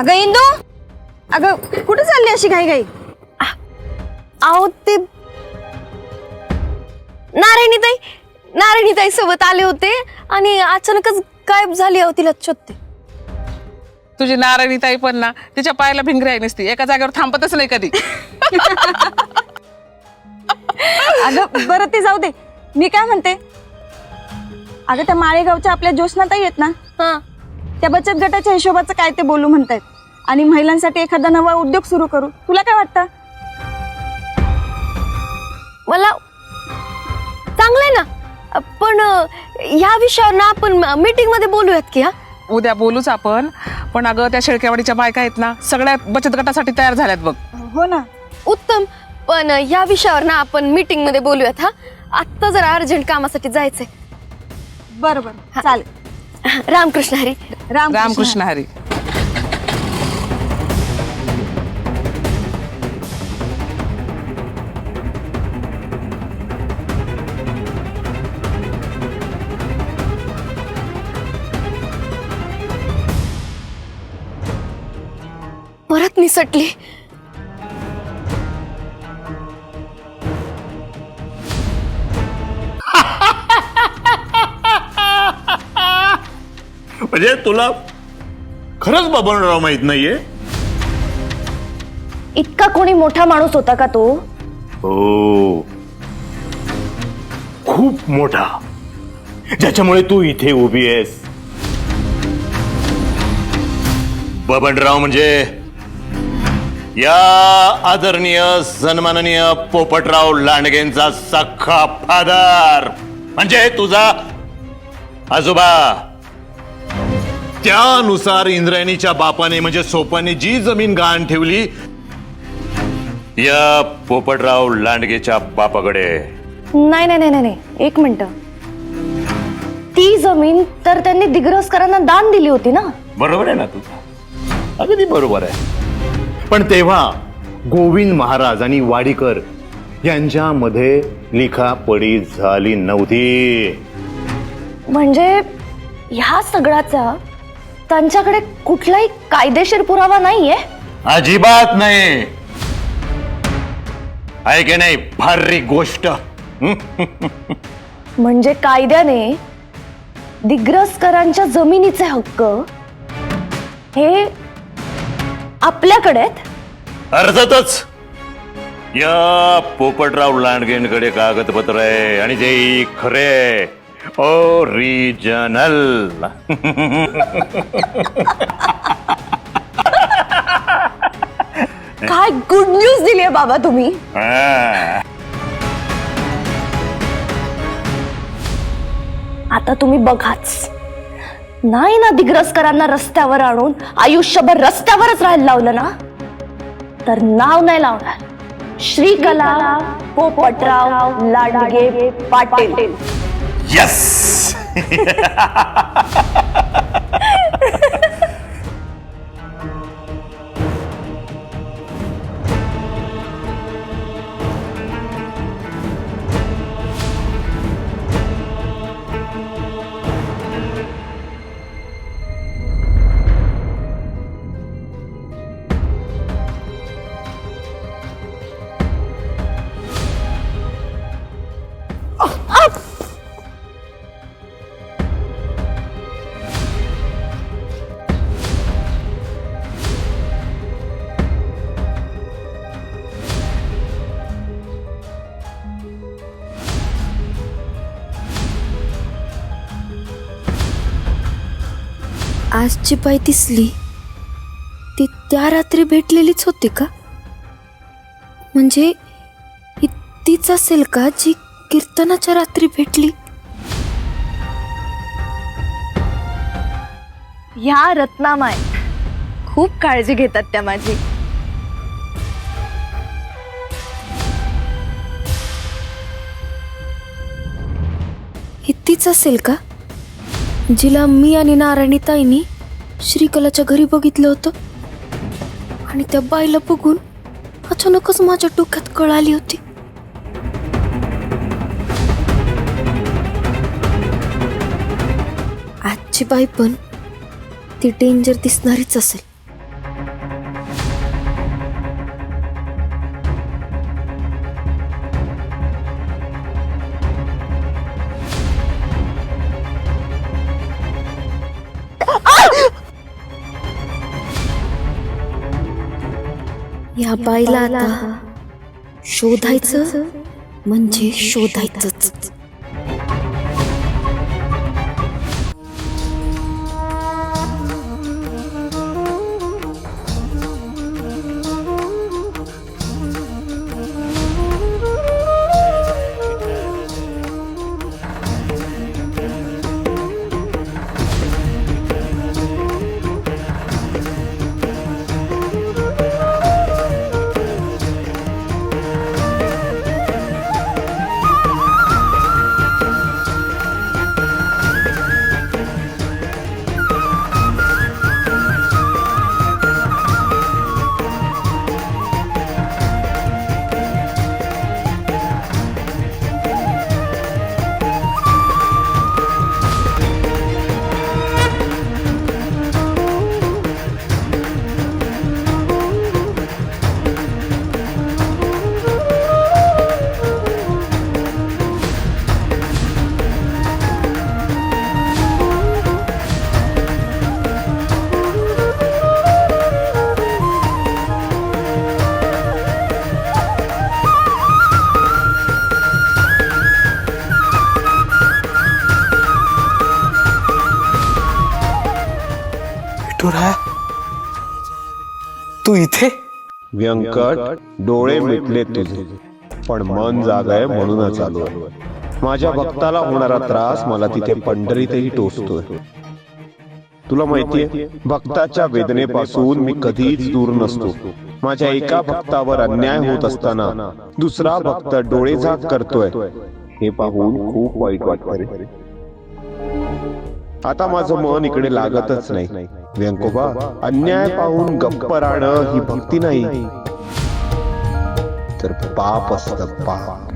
अगं इंदू, अगं कुठे चालली अशी घाई घाई? आहो ते नारायणीताई सोबत आले होते आणि अचानकच गायब झाली. अहो तिला शोधते. तुझी नारायणीताई पण ना तिच्या पायाला भिंगरी आहे नसती, एका जागेवर थांबतच नाही कधी. अगं बरं ते जाऊ दे, मी काय म्हणते, अगं त्या माळेगावच्या आपल्या ज्योत्स्नाताई आहेत ना, हा, त्या बचत गटाच्या हिशोबाचं काय ते बोलू म्हणतायत आणि महिलांसाठी एखादा नवा उद्योग सुरू करू. तुला काय वाटतं? मला चांगलंय ना, पण ह्या विषयावर ना आपण मीटिंग मध्ये बोलूयात की? हा, उद्या बोलूच आपण. पण अगं त्या शेळकेवाडीच्या बायका आहेत ना, सगळ्या बचत गटासाठी तयार झाल्यात बघ. हो ना, उत्तम. पण ह्या विषयावर ना आपण मीटिंग मध्ये बोलूयात. हा, आत्ता जरा अर्जंट कामासाठी जायचंय. बरं बरं चालेल. रामकृष्ण हरी. रामकृष्ण हरी. परत निसटली. म्हणजे तुला खरंच बबनराव माहित नाहीये? इतका कोणी मोठा माणूस होता का तो? हो, खूप मोठा, ज्याच्यामुळे तू इथे उभी आहेस. बबनराव म्हणजे या आदरणीय सन्माननीय पोपटराव लांडगेंचा सख्खा फादर, म्हणजे तुझा आजोबा. त्यानुसार इंद्रायणीच्या बापाने म्हणजे सोपाने जी जमीन गहाण ठेवली या पोपटराव लांडगेच्या बापाकडे. नाही नाही नाही नाही, एक मिनिट. ती जमीन तर त्यांनी दिग्रसकरांना दान दिली होती ना? बरोबर आहे ना तुझं, अगदी बरोबर आहे. पण तेव्हा गोविंद महाराज आणि वाडीकर यांच्यामध्ये लिखापडी झाली नव्हती. म्हणजे ह्या सगळ्याचा त्यांच्याकडे कुठलाही कायदेशीर पुरावा नाहीये? अजिबात नाही. आहे की नाही फारी गोष्ट? म्हणजे कायद्याने दिग्रसकरांच्या जमिनीचे हक्क हे आपल्याकडे आहेत? अर्थातच या पोपटराव लांडगेंकडे कागदपत्र आहे आणि ते खरे ओरिजिनल. काय गुड न्यूज दिली आहे बाबा तुम्ही. आता तुम्ही बघाच, नाही ना दिग्रसकरांना रस्त्यावर आणून आयुष्यभर रस्त्यावरच राहायला लावलं ना, तर नाव नाही लावणार श्रीकला पोपटराव लांडगे पाटील. यस. आजची बाई दिसली ती त्या रात्री भेटलेलीच होती का? म्हणजे ही तीच असेल का जी कीर्तनाच्या रात्री भेटली? ह्या रत्नामाय खूप काळजी घेतात त्या माझी. ही तीच असेल का जिला मी आणि नारायणीताईंनी श्रीकलाच्या घरी बघितलं होतं आणि त्या बाईला बघून अचानकच माझ्या डोक्यात कळ आली होती. आजची बाई पण ती डेंजर दिसणारीच असेल. या बाईला आता शोधायचं म्हणजे शोधायचंच. विठुराया, तू इथे? व्यंकट, डोळे मिटले तुझे, पण मन जाग आहे म्हणूनच आलो. माझ्या भक्ताला होणारा त्रास मला तिथे पंढरीतही टोचतोय. तुला माहितीये, भक्ताच्या वेदनेपासून मी कधीच दूर नसतो. माझ्या एका भक्तावर अन्याय होत असताना दुसरा भक्त डोळे झाक करतोय हे पाहून खूप वाईट वाटतंय. आता माझं मन इकडे लागतच नाही. व्यंकोबा, अन्याय पाहून गप्प राहणं ही भक्ती नाही, तर पाप असतं, पाप.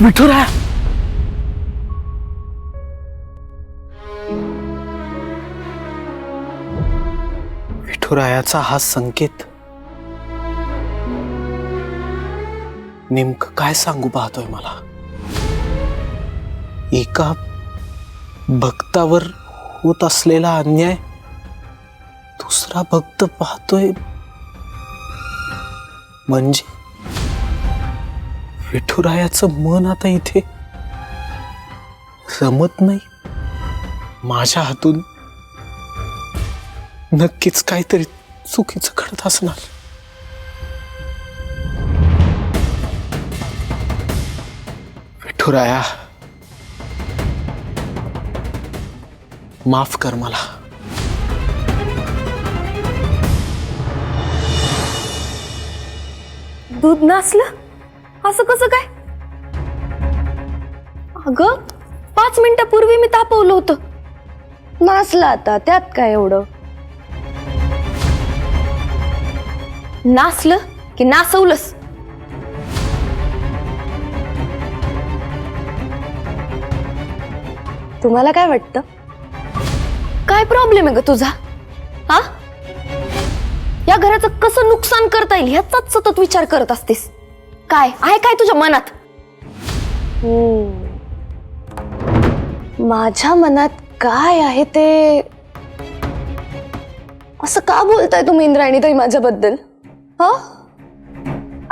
विठुराया, विठुरायाचा हा संकेत नेमकं काय सांगू पाहतोय मला? एका भक्तावर होत असलेला अन्याय दुसरा भक्त पाहतोय, म्हणजे विठुरायाचं मन आता इथे रमत नाही. माझ्या हातून नक्कीच काहीतरी चुकीचं घडत असणार. विठुराया, माफ कर मला. दूध नासलं? असं कसं काय? अगं, 5 मिनिटापूर्वी मी तापवलं होतं. नाचला आता, त्यात काय एवढं? नासलं की नासवलंस? तुम्हाला काय वाटतं? काय प्रॉब्लेम आहे ग तुझा? हा, या घराचं कसं नुकसान करता येईल ह्याचाच सतत विचार करत असतेस. काय आहे काय तुझ्या मनात? माझ्या मनात काय आहे ते असं का बोलताय तुम्ही इंद्रायणीताई माझ्याबद्दल? हा,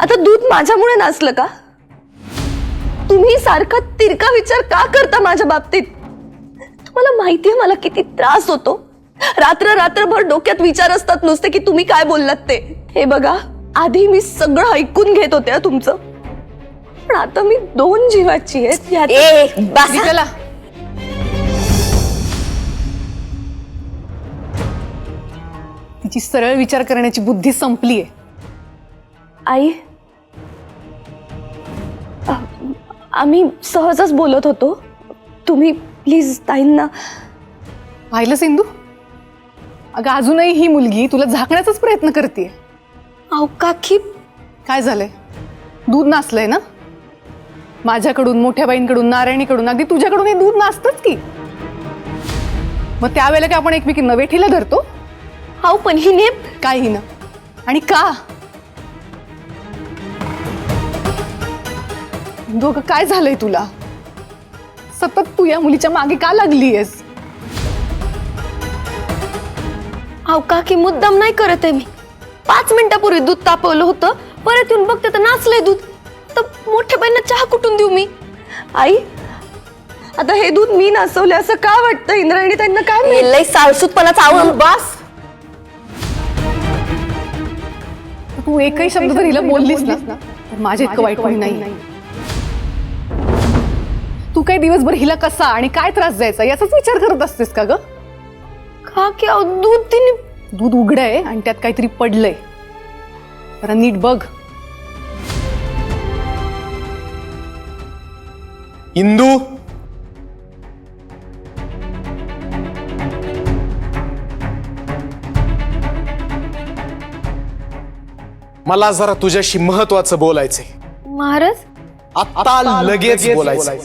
आता दूध माझ्यामुळे नाचलं का? तुम्ही सारखा तिरका विचार का करता माझ्या बाबतीत? तुम्हाला माहितीये मला किती त्रास होतो. रात्रभर डोक्यात विचार असतात नुसते की तुम्ही काय बोललात ते. हे बघा, आधी मी सगळं ऐकून घेत होते तुमचं, पण आता मी 2 जीवाची आहे. विकला, तिची सरळ विचार करण्याची बुद्धी संपलीये. आई, आम्ही सहजच बोलत होतो. तुम्ही प्लीज ताईंना. पाहिलं सिंधू, अगं अजूनही ही मुलगी तुला झाकण्याचाच प्रयत्न करते. अहो काकी, काय झालंय? दूध नासलंय ना? माझ्याकडून, मोठ्या बाईंकडून, नारायणीकडून, अगदी तुझ्याकडून हे दूध नासतच की. मग त्यावेळेला काय आपण एकमेकींना वेठीला धरतो? अहो पण ही नेप काय हिनं? आणि का? इंदू अगं काय झालंय तुला? सतत तू या मुलीच्या मागे का लागलीयस? अहो काकी मुद्दाम नाही करत आहे मी. 5 मिनिटापूर्वी दूध तापवलं होतं, परत येऊन बघते तर नाचलंय दूध. तर मोठ्या बाईंना चहा कुठून देऊ मी? आई, आता हे दूध मी नासवले असं का वाटतं इंद्रायणी? त्यांना काय माहित? लय साळसूतपणाचा आवड बस. तू एकही शब्द जर हिला बोललीस ना तर माझ्या इतकं वाईट कोणी नाही. तू काही दिवसभर हिला कसा आणि काय त्रास द्यायचा याचाच विचार करत असतेस का ग? काकी अहो दूध तिने दूध उघडंय आणि त्यात काहीतरी पडलंय. जरा नीट बघ. इंदू, मला जरा तुझ्याशी महत्वाचं बोलायचंय. महाराज आता लगेच बोलायचंय.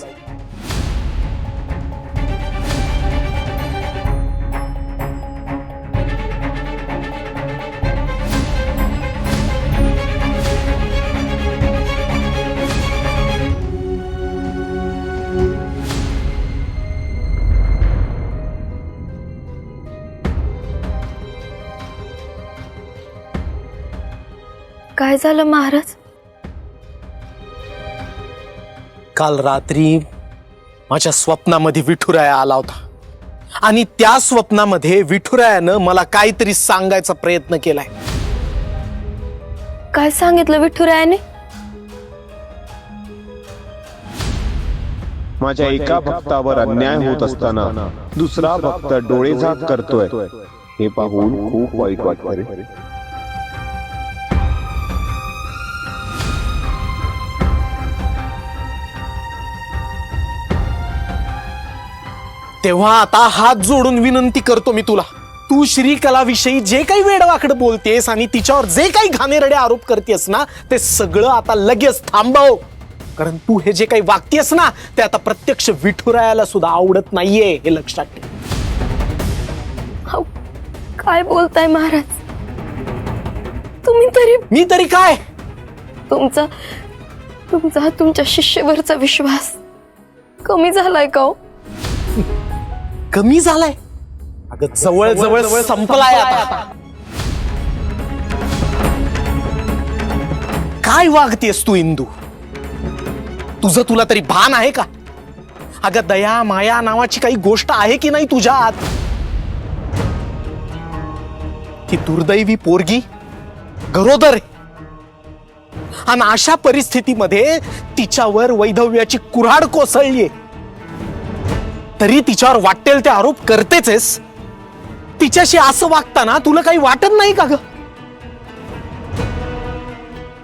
काय झालं महाराज? काल रात्री माझ्या स्वप्नामध्ये विठुराया आला होता आणि त्या स्वप्नामध्ये विठुरायानं मला काहीतरी सांगायचा प्रयत्न केलाय. काय सांगितलं विठुरायाने? माझ्या एका भक्तावर अन्याय होत असताना दुसरा भक्त डोळे झाक करतोय हे पाहून खूप वाईट वाटतं रे. तेव्हा आता हात जोडून विनंती करतो मी तुला, तू श्रीकलाविषयी जे काही वेडवाकडं बोलतेस आणि तिच्यावर जे काही घाणेरडे आरोप करतेस ना, ते सगळं आता लगेच थांबव. कारण तू हे जे काही वागतेस ना, ते आता प्रत्यक्ष विठुरायाला सुद्धा आवडत नाहीये, हे लक्षात ठेव. अहो, काय बोलताय महाराज? तुम्ही मी तरी काय? तुमच्या शिष्यवरचा विश्वास कमी झालाय का हो? कमी झालाय? अगं जवळ जवळ संपलाय आता. काय वागतेस तू इंदू? तुला तरी भान आहे का? अगं दया माया नावाची काही गोष्ट आहे की नाही तुझ्या आत? ती दुर्दैवी पोरगी गरोदर आहे आणि अशा परिस्थितीमध्ये तिच्यावर वैधव्याची कुऱ्हाड कोसळलीये, तरी तिच्यावर वाटेल ते आरोप करतेच. तिच्याशी असं वागताना तुला काही वाटत नाही का ग?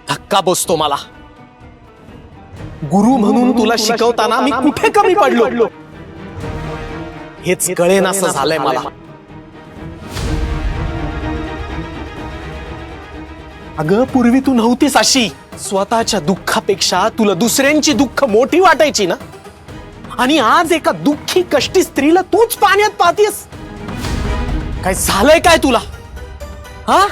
धक्का बसतो मला. गुरु म्हणून तुला शिकवताना मी कुठे कमी पडलो हेच कळेन असं झालंय मला. अगं पूर्वी तू नव्हतीस अशी. स्वतःच्या दुःखापेक्षा तुला दुसऱ्यांची दुःख मोठी वाटायची ना, आणि आज एका दुःखी कष्टी स्त्रीला तूच पाण्यात पाहतेस. काय झालंय काय तुला? हा,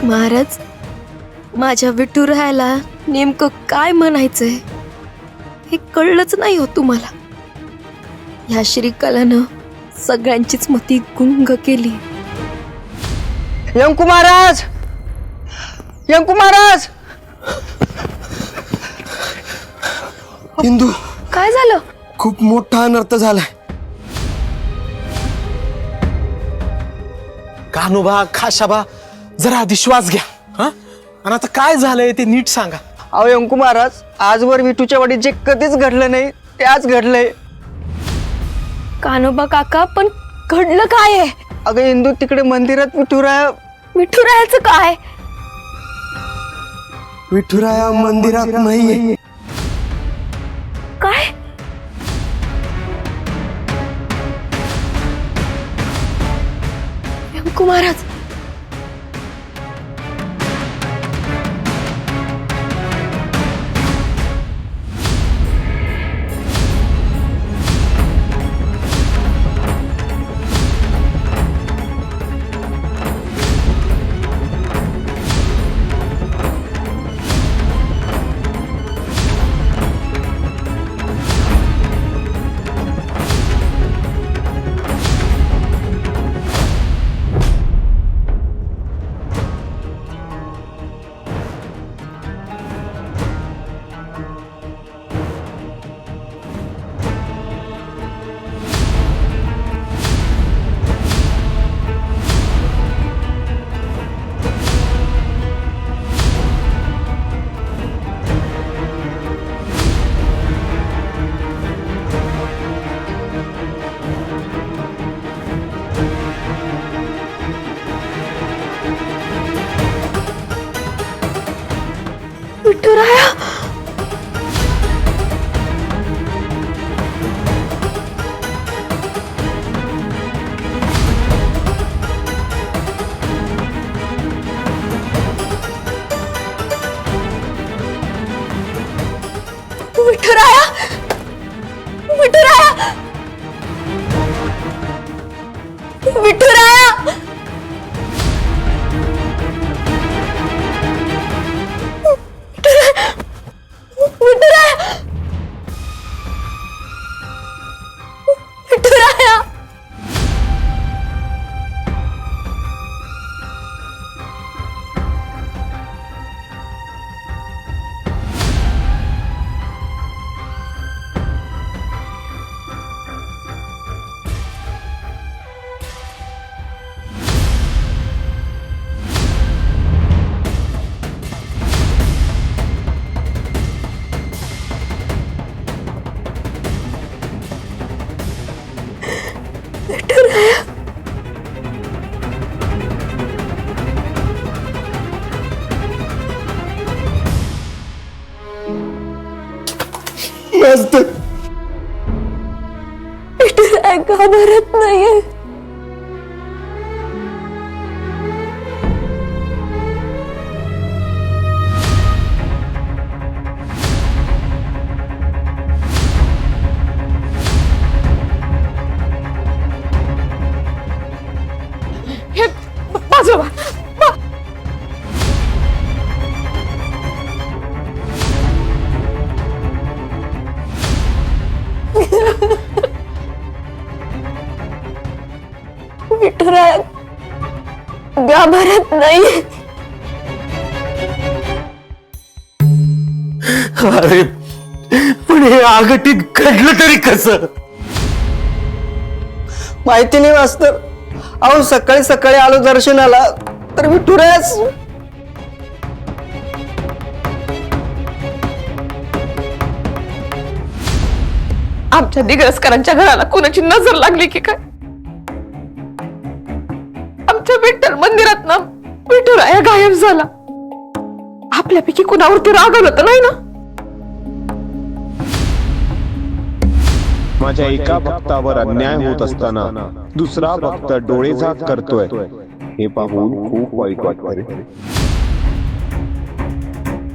महाराज, माझ्या विठुरायाला नेमकं काय म्हणायचंय हे कळलंच नाही हो तुम्हाला. ह्या श्रीकलानं सगळ्यांचीच मती गुंग केली. यंकू महाराज, यंकू महाराज. इंदू, काय झालं? खूप मोठा अनर्थ झालाय. कान्होबा, खाशाबा, जरा आधी श्वास घ्या. हा, आणि आता काय झालंय ते नीट सांगा. अहो यंकू महाराज, आजवर विठूच्या वाडीत जे कधीच घडलं नाही ते आज घडलंय. कान्होबा काका, पण घडलं काय आहे? अगं इंदू, तिकडे मंदिरात विठुरायाचं काय? विठुराया मंदिरात नाहीये. काय? यंकू महाराज, विठुराया, विठुराया, विठुराया, विठुराया, विठुराया, विठुराया. विठुराया घाबरत नाहीये. हे बाजूला विठुराया घाबरत नाहीये. अरे पण हे आगटीत घडलं तरी कसं? माहिती नाही मास्तर. अहो सकाळी सकाळी आलो दर्शनाला तर विठुरायाच. आमच्या दिग्रसकरांच्या घराला कोणाची नजर लागली की काय? आमच्या विठ्ठल मंदिरात ना विठुराया गायब झाला. आपल्यापैकी कुणावरती रागवलं तर नाही ना? माझ्या एका भक्तावर अन्याय होत असताना दुसरा भक्त डोळे झाक करतोय हे पाहून खूप वाईट वाटतंय.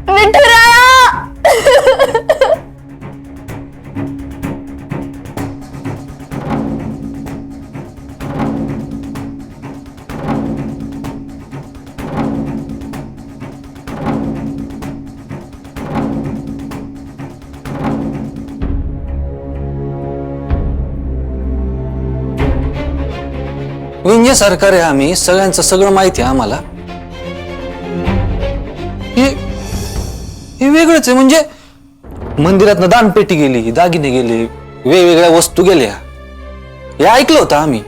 विठुराया, विंजे सरकार आहे आम्ही, सगळ्यांचं सगळं माहिती आहे आम्हाला. हे वेगळंच आहे. म्हणजे मंदिरातनं दानपेटी गेली, दागिने गेले, वेगवेगळ्या वस्तू गेल्या, हे ऐकलं होतं आम्ही.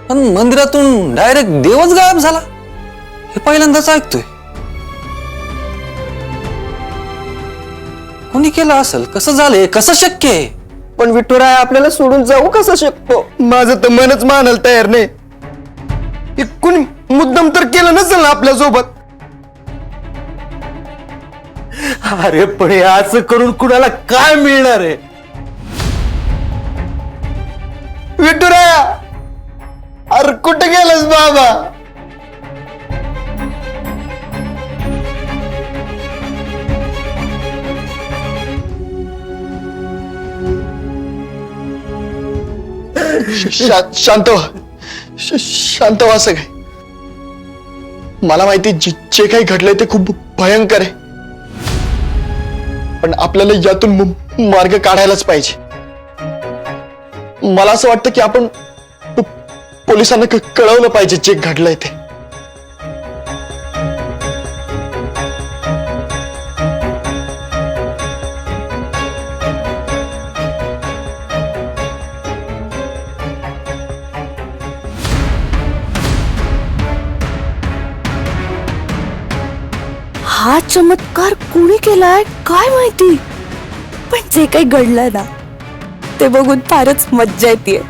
पण मंदिरातून डायरेक्ट देवच गायब झाला हे पहिल्यांदाच ऐकतोय. कोणी केलं असेल? कसं झालंय? कसं शक्य आहे? पण विठुराया आपल्याला सोडून जाऊ कसं शकतो? माझं तर मनच मानायला तयार नाही. हे कुणी मुद्दाम तर केलं नसेल ना आपल्या सोबत. अरे पण हे असं करून कुणाला काय मिळणार आहे? विठुराया, अरे कुठे गेलास बाबा? शांत व्हा, शांत व्हा सगळे. मला माहिती जे काही घडलंय ते खूप भयंकर आहे, पण आपल्याला यातून मार्ग काढायलाच पाहिजे. मला असं वाटतं की आपण पोलिसांना कळवलं पाहिजे जे घडलंय ते. हा चमत्कार कोणी केलाय काय माहिती, पण जे काही घडलंय ना ते बघून फारच मज्जा येते.